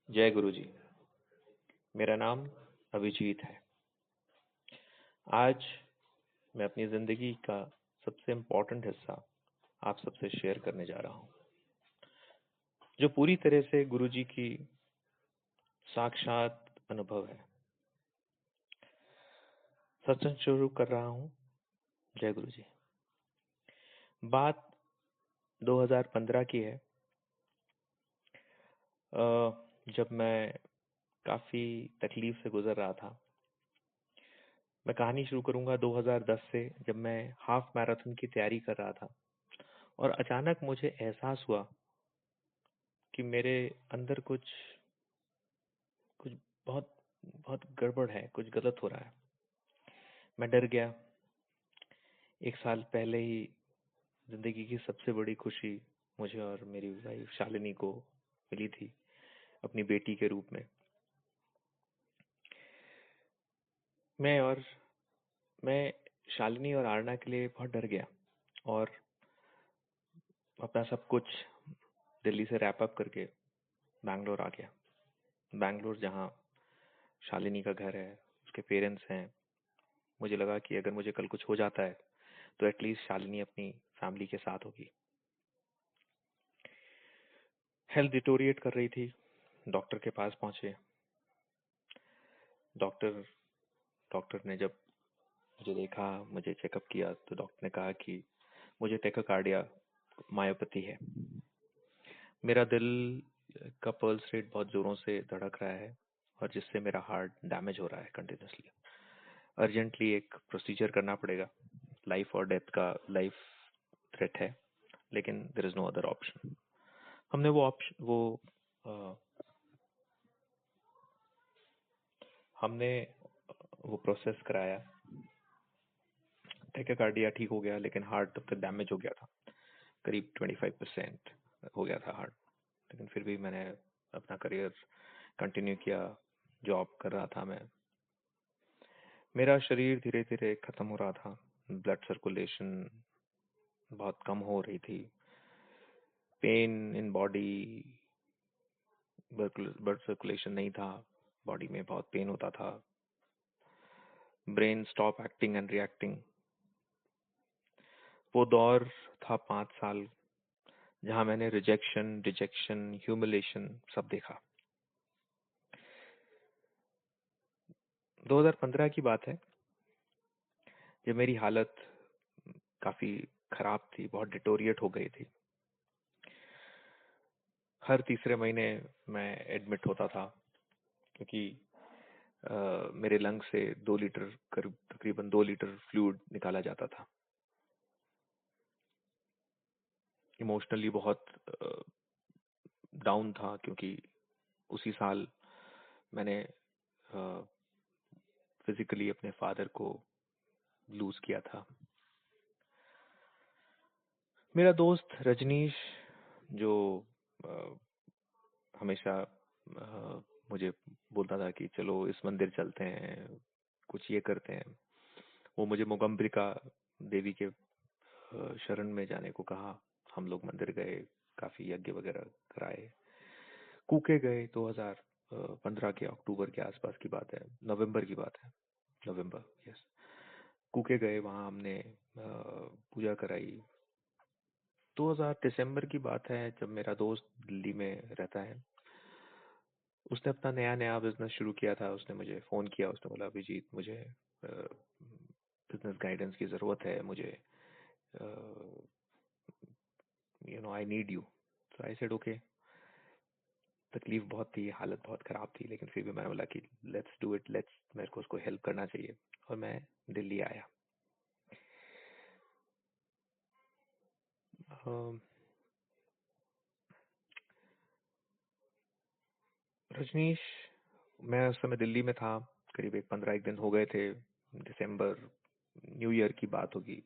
जय गुरु जी। मेरा नाम अभिजीत है। आज मैं अपनी जिंदगी का सबसे इम्पोर्टेंट हिस्सा आप सबसे शेयर करने जा रहा हूँ, जो पूरी तरह से गुरु जी की साक्षात अनुभव है। सत्संग शुरू कर रहा हूँ। जय गुरु जी। बात 2015 की है, जब मैं काफी तकलीफ से गुजर रहा था। मैं कहानी शुरू करूंगा 2010 से, जब मैं हाफ मैराथन की तैयारी कर रहा था और अचानक मुझे एहसास हुआ कि मेरे अंदर कुछ कुछ बहुत बहुत गड़बड़ है, कुछ गलत हो रहा है। मैं डर गया। एक साल पहले ही जिंदगी की सबसे बड़ी खुशी मुझे और मेरी वाइफ शालिनी को मिली थी, अपनी बेटी के रूप में। मैं शालिनी और आरना के लिए बहुत डर गया और अपना सब कुछ दिल्ली से रैप अप करके बैंगलोर आ गया। बैंगलोर, जहाँ शालिनी का घर है, उसके पेरेंट्स हैं। मुझे लगा कि अगर मुझे कल कुछ हो जाता है तो एटलीस्ट शालिनी अपनी फैमिली के साथ होगी। हेल्थ डिटोरिएट कर रही थी। डॉक्टर के पास पहुंचे। डॉक्टर डॉक्टर ने जब मुझे देखा, मुझे चेकअप किया, तो डॉक्टर ने कहा कि मुझे टेकोकार्डिया मायोपैथी है। मेरा दिल का पल्स रेट बहुत जोरों से धड़क रहा है और जिससे मेरा हार्ट डैमेज हो रहा है कंटिन्यूसली। अर्जेंटली एक प्रोसीजर करना पड़ेगा। लाइफ और डेथ का लाइफ थ्रेट है, लेकिन there is no other option. हमने अ, हमने वो प्रोसेस कराया। टेकोकार्डिया ठीक हो गया, लेकिन हार्ट तब तक डैमेज हो गया था। करीब 25% हो गया था हार्ट। लेकिन फिर भी मैंने अपना करियर कंटिन्यू किया। जॉब कर रहा था मैं। मेरा शरीर धीरे धीरे खत्म हो रहा था। ब्लड सर्कुलेशन बहुत कम हो रही थी। Pain in body, blood circulation नहीं था, बॉडी में बहुत पेन होता था। Brain stop acting and reacting. वो दौर था 5 साल, जहां मैंने रिजेक्शन, डिजेक्शन, ह्यूमिलेशन सब देखा। 2015 की बात है, जब मेरी हालत काफी खराब थी, बहुत डिटोरिएट हो गई थी। हर तीसरे महीने मैं एडमिट होता था, क्योंकि मेरे लंग से 2 लीटर, करीब तकरीबन 2 लीटर फ्लूइड निकाला जाता था। इमोशनली बहुत डाउन था, क्योंकि उसी साल मैंने फिजिकली अपने फादर को लूज किया था। मेरा दोस्त रजनीश, जो अ, हमेशा मुझे बोलता था कि चलो इस मंदिर चलते हैं, कुछ ये करते हैं। वो मुझे मोगम्बिका देवी के शरण में जाने को कहा। हम लोग मंदिर गए, काफी यज्ञ वगैरह कराए। कूके गए। 2015 के अक्टूबर के आसपास की बात है, नवंबर की बात है, नवंबर, यस। कूके गए, वहां हमने पूजा कराई। 2000 दिसंबर की बात है, जब मेरा दोस्त दिल्ली में रहता है। उसने अपना नया नया बिजनेस शुरू किया था। उसने मुझे फोन किया। उसने बोला, अभिजीत, मुझे बिजनेस गाइडेंस की जरूरत है, मुझे आई नीड यू। तो आई सेड ओके। तकलीफ बहुत थी, हालत बहुत खराब थी, लेकिन फिर भी मैंने बोला कि लेट्स डू इट, लेट्स, मेरे को उसको हेल्प करना चाहिए। और मैं दिल्ली आया। अम, रजनीश, मैं उस समय दिल्ली में था। करीब 15 दिन हो गए थे। दिसंबर, न्यू ईयर की बात होगी।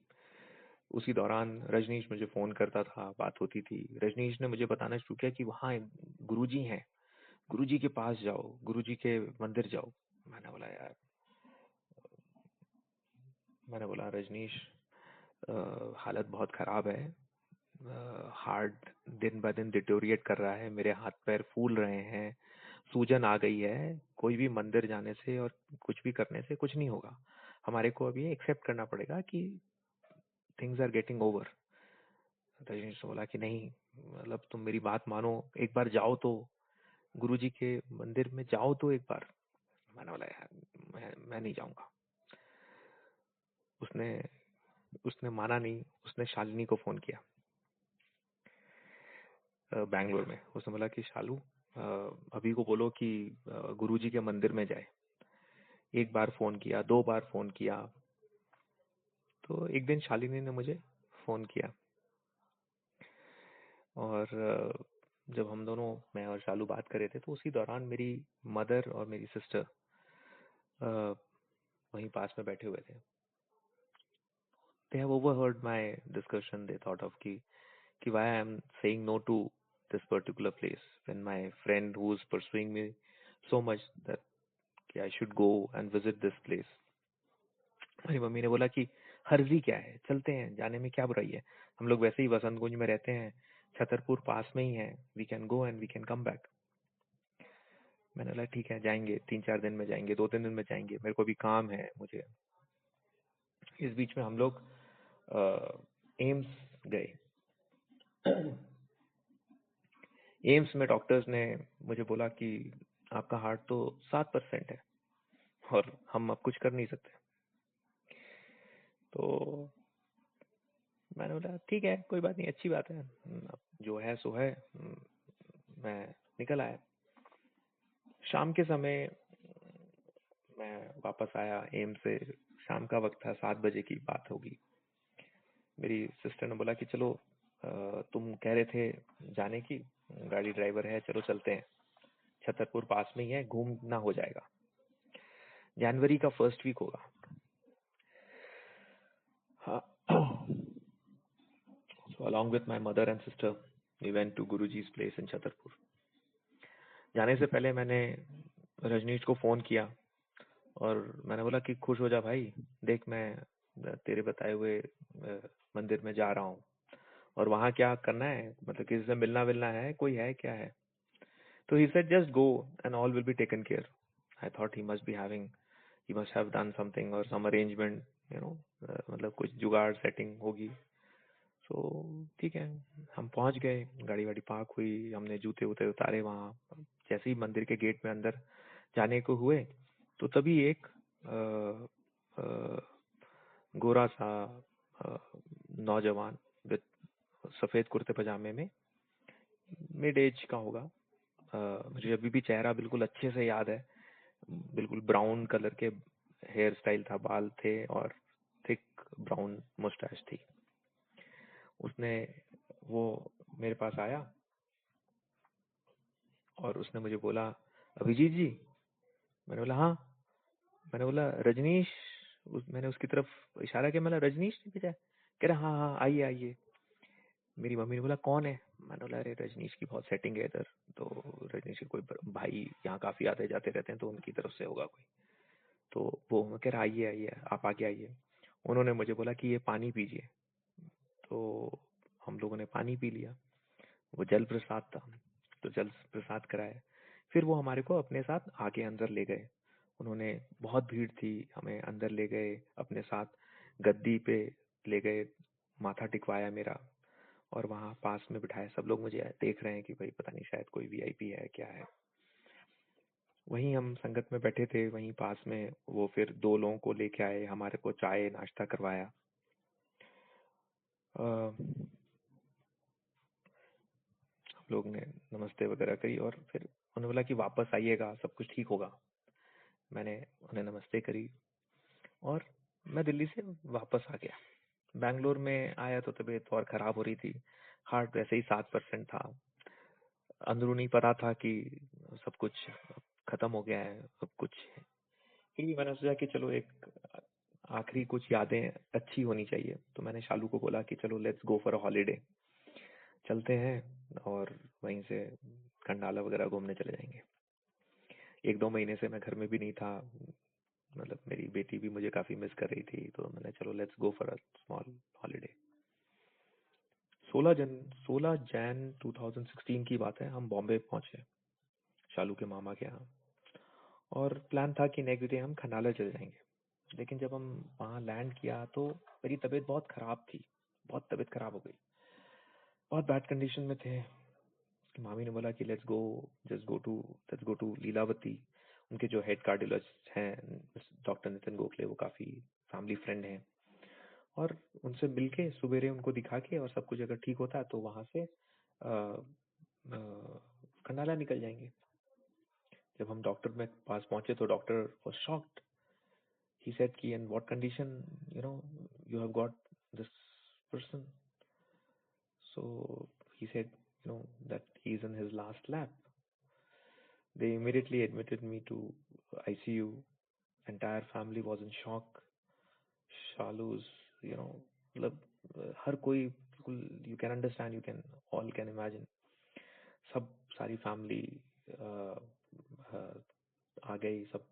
उसी दौरान रजनीश मुझे फोन करता था, बात होती थी। रजनीश ने मुझे बताना शुरू किया कि वहाँ गुरुजी हैं, गुरुजी के पास जाओ, गुरुजी के मंदिर जाओ। मैंने बोला यार, मैंने बोला रजनीश, हालत बहुत खराब है। हार्ट दिन ब दिन डिटोरिएट कर रहा है, मेरे हाथ पैर फूल रहे हैं, सूजन आ गई है, कोई भी मंदिर जाने से और कुछ भी करने से कुछ नहीं होगा। हमारे को अभी एक्सेप्ट करना पड़ेगा कि things are getting over. Rajneesh ने बोला कि नहीं, मतलब तुम मेरी बात मानो, एक बार जाओ तो गुरुजी के मंदिर में जाओ तो एक बार। मैंने बोला यार मैं नहीं जाऊंगा। उसने उसने माना नहीं। उसने शालिनी को फोन किया बैंगलोर में। उसने बोला कि शालू अभी को बोलो कि गुरुजी के मंदिर में जाए। एक बार फोन किया, 2 बार फोन किया। तो एक दिन शालिनी ने मुझे फोन किया और जब हम दोनों, मैं और शालू बात कर रहे थे, तो उसी दौरान मेरी मदर और मेरी सिस्टर वहीं पास में बैठे हुए थे। They have overheard my discussion. They thought of कि why I am saying no to this particular place when my friend who is pursuing me so much that कि I should go and visit this place. मेरी mummy ने बोला कि Herzi क्या है, चलते हैं, जाने में क्या बुराई है, हम लोग वैसे ही वसंत कुंज में रहते हैं, छतरपुर पास में ही है, we can go and we can come back. मैंने बोला ठीक है, जाएंगे, 3-4 दिन में जाएंगे, 2-3 दिन में जाएंगे, मेरे को भी काम है मुझे। इस बीच में हम लोग एम्स गए। एम्स में डॉक्टर्स ने मुझे बोला कि आपका हार्ट तो 7% है और हम अब कुछ कर नहीं सकते। तो मैंने बोला ठीक है, कोई बात नहीं, अच्छी बात है, अब जो है सो है। मैं निकल आया। शाम के समय मैं वापस आया एम्स से। शाम का वक्त था, 7 बजे की बात होगी। मेरी सिस्टर ने बोला कि चलो तुम कह रहे थे जाने की, गाड़ी ड्राइवर है, चलो चलते हैं, छतरपुर पास में ही है, घूमना हो जाएगा। जनवरी का फर्स्ट वीक होगा। So along with my mother and sister, we went to Guruji's place in Chhatarpur. जाने से पहले मैंने रजनीश को फोन किया और मैंने बोला कि खुश हो जा भाई, देख मैं तेरे बताए हुए मंदिर में जा रहा हूँ और वहाँ क्या करना है, मतलब किसी से मिलना विलना है, कोई है क्या है। तो he said just go and all will be taken care. I thought he must have done something or some arrangement, you know, मतलब कुछ जुगाड़ सेटिंग होगी। तो ठीक है, हम पहुंच गए, गाड़ी वाड़ी पार्क हुई, हमने जूते वूते उतारे। वहाँ जैसे ही मंदिर के गेट में अंदर जाने को हुए तो तभी एक गोरा सा नौजवान विद सफेद कुर्ते पजामे में, मिड एज का होगा। मुझे अभी भी चेहरा बिल्कुल अच्छे से याद है। बिल्कुल ब्राउन कलर के हेयर स्टाइल था, बाल थे और थिक ब्राउन मुस्टैच थी। उसने वो मेरे पास आया और उसने मुझे बोला अभिजीत जी। मैंने बोला हाँ। मैंने बोला रजनीश, मैंने उसकी तरफ इशारा किया, मैंने रजनीश ने भेजा। कह रहा हाँ हाँ आइए आइए। मेरी मम्मी ने बोला कौन है। मैंने बोला अरे रजनीश की बहुत सेटिंग है इधर, तो रजनीश के कोई भाई यहाँ काफी आते जाते रहते हैं, तो उनकी तरफ से होगा कोई। तो वो मैं कह रहा आइए आइए, आप आगे आइए। उन्होंने मुझे बोला कि ये पानी पीजिए। तो हम लोगों ने पानी पी लिया। वो जल प्रसाद था, तो जल प्रसाद कराया। फिर वो हमारे को अपने साथ आगे अंदर ले गए। उन्होंने, बहुत भीड़ थी, हमें अंदर ले गए अपने साथ, गद्दी पे ले गए, माथा टिकवाया मेरा और वहाँ पास में बिठाया। सब लोग मुझे देख रहे हैं कि भाई पता नहीं शायद कोई वीआईपी है क्या है। वहीं हम संगत में बैठे थे, वहीं पास में वो फिर 2 लोगों को लेके आए, हमारे को चाय नाश्ता करवाया। हम लोग ने नमस्ते वगैरह करी और फिर उन्होंने बोला कि वापस आइएगा, सब कुछ ठीक होगा। मैंने उन्हें नमस्ते करी और मैं दिल्ली से वापस आ गया। बैंगलोर में आया तो तबीयत और खराब हो रही थी। हार्ट वैसे ही 7% था। अंदरूनी पता था कि सब कुछ खत्म हो गया है, सब कुछ। फिर भी मैंने सोचा कि चलो एक आखिरी कुछ यादें अच्छी होनी चाहिए। तो मैंने शालू को बोला कि चलो let's go for a holiday, चलते हैं और वहीं से खंडाला वगैरह घूमने चले जाएंगे। 1-2 महीने से मैं घर में भी नहीं था, मतलब मेरी बेटी भी मुझे काफी मिस कर रही थी। तो मैंने चलो let's go for a small holiday. 16 जन 2016 की बात है, हम बॉम्बे पहुंचे। शालू के मामा के यहाँ, और प्लान था कि नेक्स्ट डे हम खंडाला चले जाएंगे। लेकिन जब हम वहाँ लैंड किया तो मेरी तबीयत बहुत ख़राब थी, बहुत तबीयत ख़राब हो गई, बहुत बैड कंडीशन में थे। उसकी मामी ने बोला कि लेट्स गो टू लीलावती। उनके जो हेड कार्डियोलॉजिस्ट हैं डॉक्टर नितिन गोखले, वो काफ़ी फैमिली फ्रेंड हैं, और उनसे मिलके सुबेरे उनको दिखा के और सब कुछ अगर ठीक होता है तो वहाँ से खंडाला निकल जाएंगे। जब हम डॉक्टर में पास पहुंचे तो doctor was shocked. He said कि in what condition you have got this person. So he said that he is in his last lap. They immediately admitted me to ICU. Entire family was in shock. Shalu's, मतलब हर कोई बिल्कुल, you can understand, all can imagine. सब सारी family आ गई, सब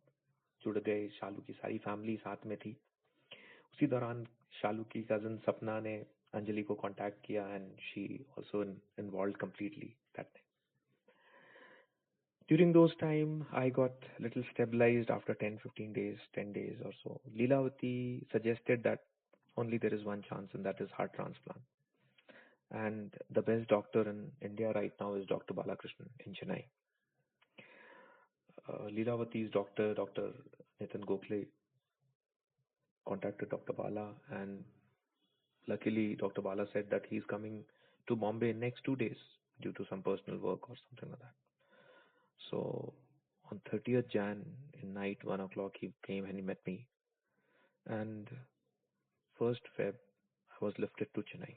जुड़ गए, शालू की सारी फैमिली साथ में थी। उसी दौरान शालू की कजन सपना ने अंजलि को कांटेक्ट किया, and she also involved completely that time. During those time, I got little stabilized after 10-15 days, 10 days or so. Leelavati suggested that only there is one chance, and that is heart transplant. And the best doctor in India right now is Dr. Balakrishnan in Chennai. Leelavati's doctor, Dr. Nitin Gokhale, contacted Dr. Bala, and luckily Dr. Bala said that he's coming to Bombay in next 2 days due to some personal work or something like that. So on 30th Jan in night 1 o'clock he came and he met me, and 1st Feb I was lifted to Chennai.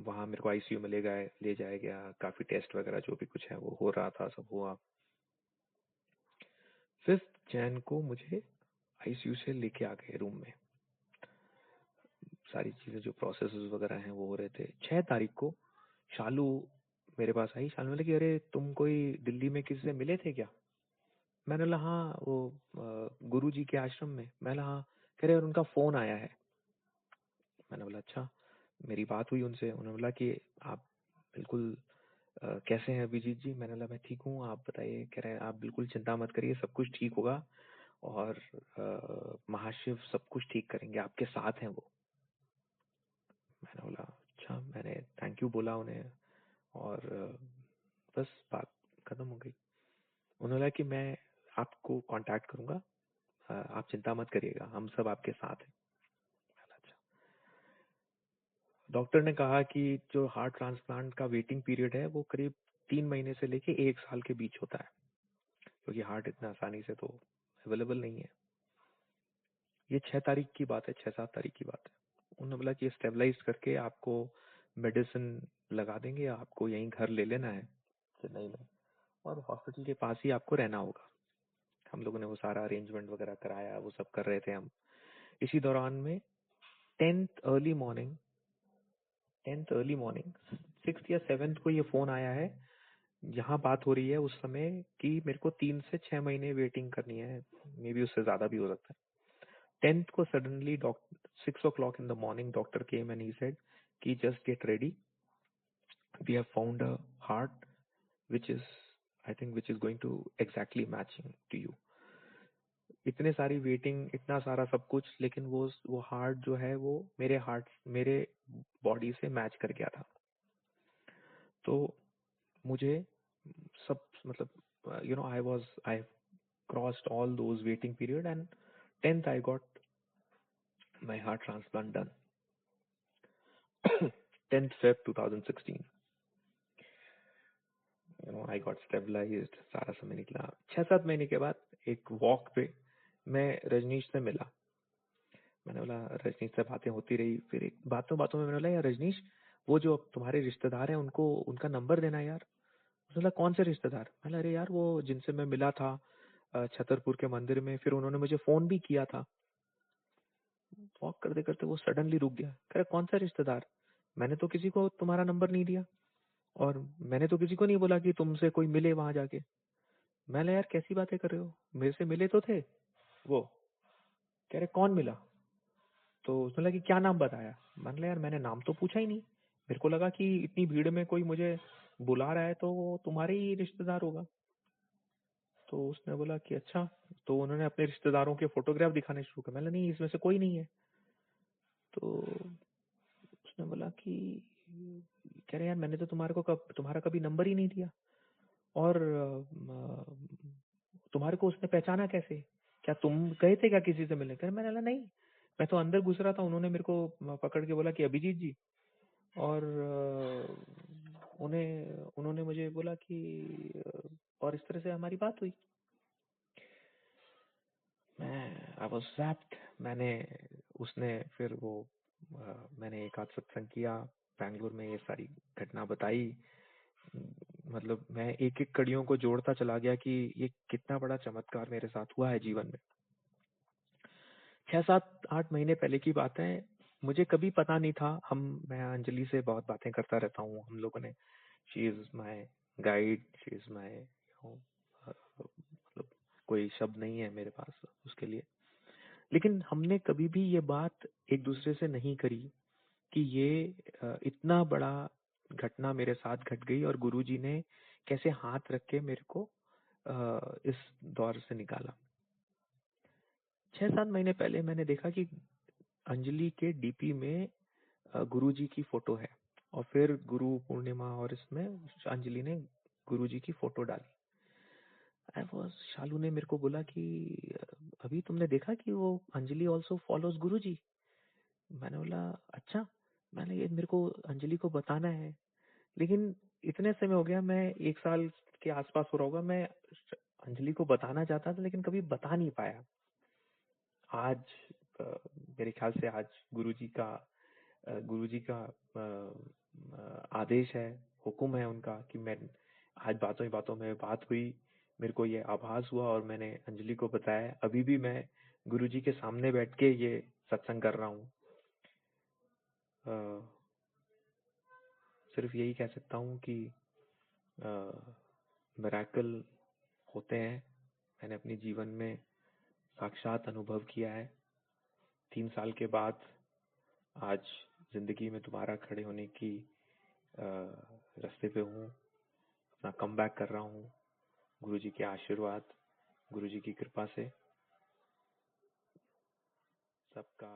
वहाँ मेरे को ICU में ले जाया गया, काफी test वगैरह जो भी कुछ है वो हो रहा था, सब हुआ। 5th Jan को मुझे आईसीयू से लेके आ गए रूम में, सारी चीजें जो प्रोसेस वगैरह हैं वो हो रहे थे। 6 तारीख को शालू मेरे पास आई। शालू ने कि अरे तुम कोई दिल्ली में किसी से मिले थे क्या? मैंने बोला हाँ, वो गुरुजी के आश्रम में। मैंने बोला हाँ। कह रहे और उनका फोन आया है। मैंने बोला अच्छा। मेरी बात हुई उनसे, उन्होंने बोला कि आप बिल्कुल कैसे हैं अभिजीत जी? मैंने बोला मैं ठीक हूँ, आप बताइए। कह रहे हैं आप बिल्कुल चिंता मत करिए, सब कुछ ठीक होगा, और महाशिव सब कुछ ठीक करेंगे, आपके साथ हैं वो। मैंने बोला अच्छा। मैंने थैंक यू बोला उन्हें, और बस बात खत्म हो गई। उन्होंने बोला कि मैं आपको कांटेक्ट करूंगा, आप चिंता मत करिएगा, हम सब आपके साथ हैं। अच्छा। डॉक्टर ने कहा कि जो हार्ट ट्रांसप्लांट का वेटिंग पीरियड है वो करीब 3 महीने से लेके 1 साल के बीच होता है, क्योंकि हार्ट इतना आसानी से तो अवेलेबल नहीं है। ये 6 तारीख की बात है, 6-7 तारीख की बात है। उन्होंने बोला कि स्टेबलाइज करके आपको मेडिसिन लगा देंगे, आपको यहीं घर ले लेना है चेन्नई में, और हॉस्पिटल के पास ही आपको रहना होगा। हम लोगों ने वो सारा अरेंजमेंट वगैरह कराया, वो सब कर रहे थे हम। इसी दौरान में 10th अर्ली मॉर्निंग 6th या 7th को ये फोन आया है, यहाँ बात हो रही है उस समय कि मेरे को 3 से 6 महीने वेटिंग करनी है, मे बी उससे ज्यादा भी हो सकता है। 10th को suddenly 6 o'clock in the morning doctor came and he said कि just get ready, we have found a heart which is going to exactly matching to you. इतने सारी वेटिंग, इतना सारा सब कुछ, लेकिन वो हार्ट जो है वो मेरे बॉडी से मैच कर गया था। तो मुझे सब मतलब I crossed all those waiting period, and 10th I got my heart transplant done. 10th Feb 2016, I got stabilized, सारा समय निकला। 6-7 महीने के बाद एक वॉक पे मैं रजनीश से मिला। मैंने बोला, रजनीश से बातें होती रही, फिर एक बातों में मैंने बोला यार रजनीश, वो जो तुम्हारे रिश्तेदार हैं उनको उनका नंबर देना यार। उसने बोला कौन से रिश्तेदार? मैं बोला अरे यार वो जिनसे मैं मिला था छतरपुर के मंदिर में, फिर उन्होंने मुझे फोन भी किया था। वॉक करते करते वो सडनली रुक गया। कह रहा कौन सा रिश्तेदार? मैंने तो किसी को तुम्हारा नंबर नहीं दिया, और मैंने तो किसी को नहीं बोला कि तुमसे कोई मिले वहां जाके। मैं बोला यार कैसी बातें कर रहे हो, मेरे से मिले तो थे वो। कह रहे कौन मिला? तो उसने बोला कि क्या नाम बताया? मैंने बोला यार मैंने नाम तो पूछा ही नहीं, मेरे को लगा कि इतनी भीड़ में कोई मुझे बुला रहा है तो वो तुम्हारे ही रिश्तेदार होगा। तो उसने बोला कि अच्छा। तो उन्होंने अपने रिश्तेदारों के फोटोग्राफ दिखाने शुरू कर। मैंने नहीं, इसमें से कोई नहीं है। तो उसने बोला कि कह रहे यार मैंने तो तुम्हारा कभी नंबर ही नहीं दिया, और तुम्हारे को उसने पहचाना कैसे? क्या तुम गए थे क्या किसी से मिलने? कर मैंने बोला नहीं, मैं तो अंदर घुस रहा था, उन्होंने मेरे को पकड़ के बोला कि अभिजीत जी। और उन्हें उन्होंने मुझे बोला कि और इस तरह से हमारी बात हुई। मैं आई वाज रैप्ड। मैंने उसने फिर वो मैंने एक आध सत्संग किया बैंगलोर में, ये सारी घटना बताई। मतलब मैं एक एक कड़ियों को जोड़ता चला गया कि ये कितना बड़ा चमत्कार मेरे साथ हुआ है जीवन में। 6 7 8 महीने पहले की बात है। मुझे कभी पता नहीं था। मैं अंजलि से बहुत बातें करता रहता हूँ हम लोगों ने। She is my guide, she is my, मतलब कोई शब्द नहीं है मेरे पास उसके लिए। लेकिन हमने कभी भी ये बात एक दूसरे से नहीं करी कि ये इतना बड़ा घटना मेरे साथ घट गई और गुरुजी ने कैसे हाथ रख के मेरे को इस दौर से निकाला। 6 7 महीने पहले मैंने देखा कि अंजलि के डीपी में गुरुजी की फोटो है, और फिर गुरु पूर्णिमा और इसमें अंजलि ने गुरुजी की फोटो डाली। आई वाज शालू ने मेरे को बोला कि अभी तुमने देखा कि वो अंजलि ऑल्सो फॉलोज गुरुजी? मैंने बोला अच्छा। मैंने ये मेरे को अंजलि को बताना है। लेकिन इतने समय हो गया, मैं 1 साल के आसपास हो रहा होगा, मैं अंजलि को बताना चाहता था लेकिन कभी बता नहीं पाया। आज अ, मेरे ख्याल से आज गुरुजी का आदेश है, हुक्म है उनका कि मैं आज बातों ही बातों में बात हुई, मेरे को ये आभास हुआ और मैंने अंजलि को बताया। अभी भी मैं गुरुजी के सामने बैठ के ये सत्संग कर रहा हूँ। सिर्फ यही कह सकता हूँ कि मिरेकल होते हैं। मैंने अपने जीवन में साक्षात अनुभव किया है। 3 साल के बाद आज जिंदगी में दोबारा खड़े होने की रास्ते पे हूँ, अपना कमबैक कर रहा हूँ गुरुजी के आशीर्वाद, गुरुजी की कृपा से। सबका